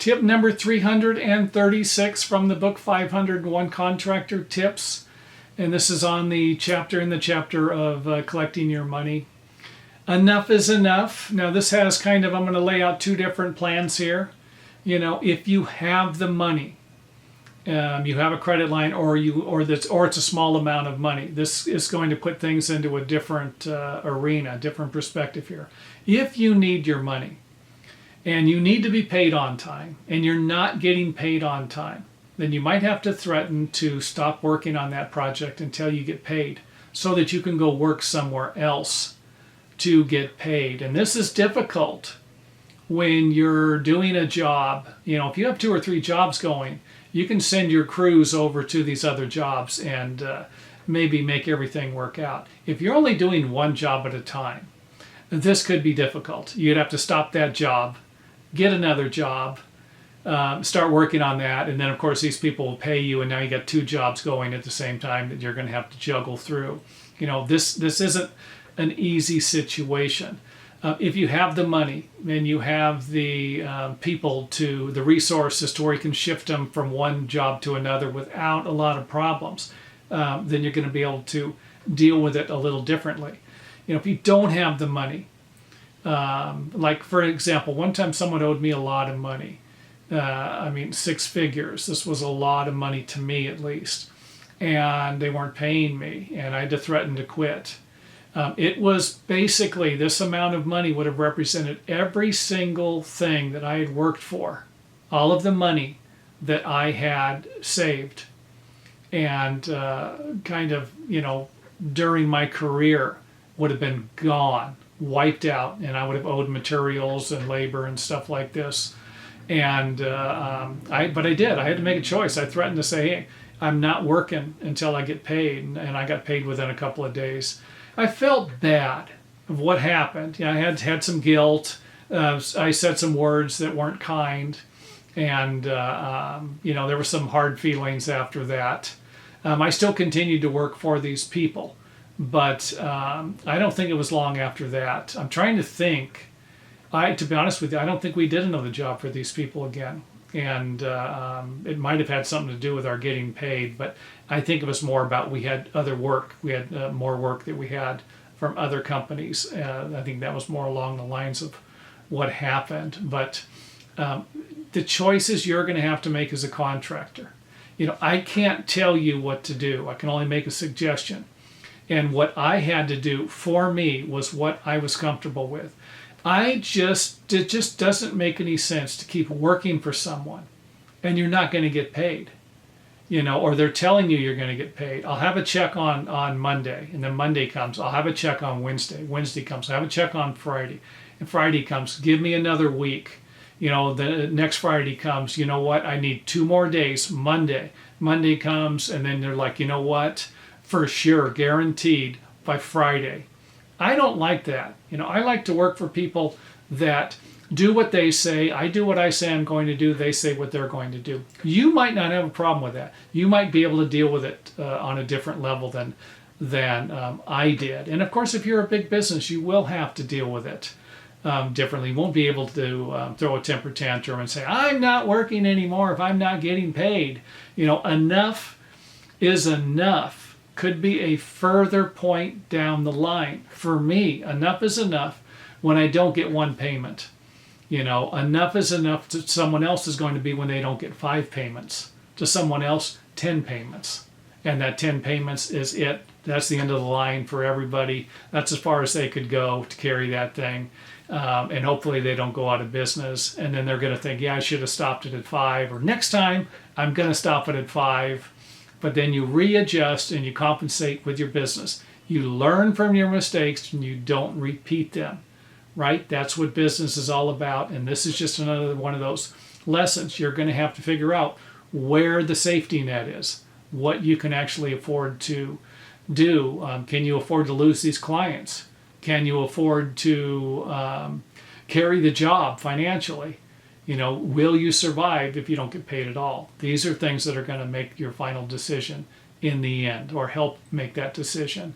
Tip number 336 from the book 501 Contractor Tips. And this is on the chapter of collecting your money. Enough is enough. Now this has I'm going to lay out two different plans here. If you have the money, you have a credit line, or it's a small amount of money. This is going to put things into a different arena, different perspective here. If you need your money, and you need to be paid on time, and you're not getting paid on time, then you might have to threaten to stop working on that project until you get paid, so that you can go work somewhere else to get paid. And this is difficult when you're doing a job. If you have 2 or 3 jobs going, you can send your crews over to these other jobs and maybe make everything work out. If you're only doing one job at a time, this could be difficult. You'd have to stop that job, get another job, start working on that, and then of course these people will pay you, and now you got 2 jobs going at the same time that you're going to have to juggle through. This isn't an easy situation. If you have the money and you have the people, the resources to where you can shift them from one job to another without a lot of problems, then you're going to be able to deal with it a little differently. If you don't have the money, like for example, one time someone owed me a lot of money. 6 figures. This was a lot of money to me, at least. And they weren't paying me, and I had to threaten to quit. It was basically, this amount of money would have represented every single thing that I had worked for, all of the money that I had saved, and during my career would have been gone, wiped out, and I would have owed materials and labor and stuff like this. And but I did. I had to make a choice. I threatened to say, hey, I'm not working until I get paid, and I got paid within a couple of days. I felt bad of what happened. I had some guilt. I said some words that weren't kind, and there were some hard feelings after that. I still continued to work for these people, but I don't think it was long after that. I'm trying to think. To be honest with you, I don't think we did another job for these people again. And it might have had something to do with our getting paid, but I think it was more about we had other work. We had more work that we had from other companies. I think that was more along the lines of what happened. But the choices you're going to have to make as a contractor. I can't tell you what to do. I can only make a suggestion. And what I had to do for me was what I was comfortable with. It just doesn't make any sense to keep working for someone and you're not going to get paid, or they're telling you you're going to get paid. I'll have a check on Monday, and then Monday comes. I'll have a check on Wednesday. Wednesday comes. I have a check on Friday, and Friday comes. Give me another week. The next Friday comes. You know what? I need 2 more days. Monday comes, and then they're like, you know what? For sure, guaranteed by Friday. I don't like that. I like to work for people that do what they say. I do what I say I'm going to do. They say what they're going to do. You might not have a problem with that. You might be able to deal with it on a different level than I did. And of course, if you're a big business, you will have to deal with it differently. You won't be able to throw a temper tantrum and say, I'm not working anymore if I'm not getting paid. Enough is enough. Could be a further point down the line. For me, enough is enough when I don't get 1 payment. Enough is enough to someone else is going to be when they don't get 5 payments. To someone else, 10 payments. And that 10 payments is it. That's the end of the line for everybody. That's as far as they could go to carry that thing. And hopefully they don't go out of business. And then they're going to think, yeah, I should have stopped it at 5. Or next time, I'm going to stop it at 5. But then you readjust and you compensate with your business. You learn from your mistakes and you don't repeat them, right? That's what business is all about. And this is just another one of those lessons. You're going to have to figure out where the safety net is, what you can actually afford to do. Can you afford to lose these clients? Can you afford to carry the job financially? Will you survive if you don't get paid at all? These are things that are going to make your final decision in the end, or help make that decision.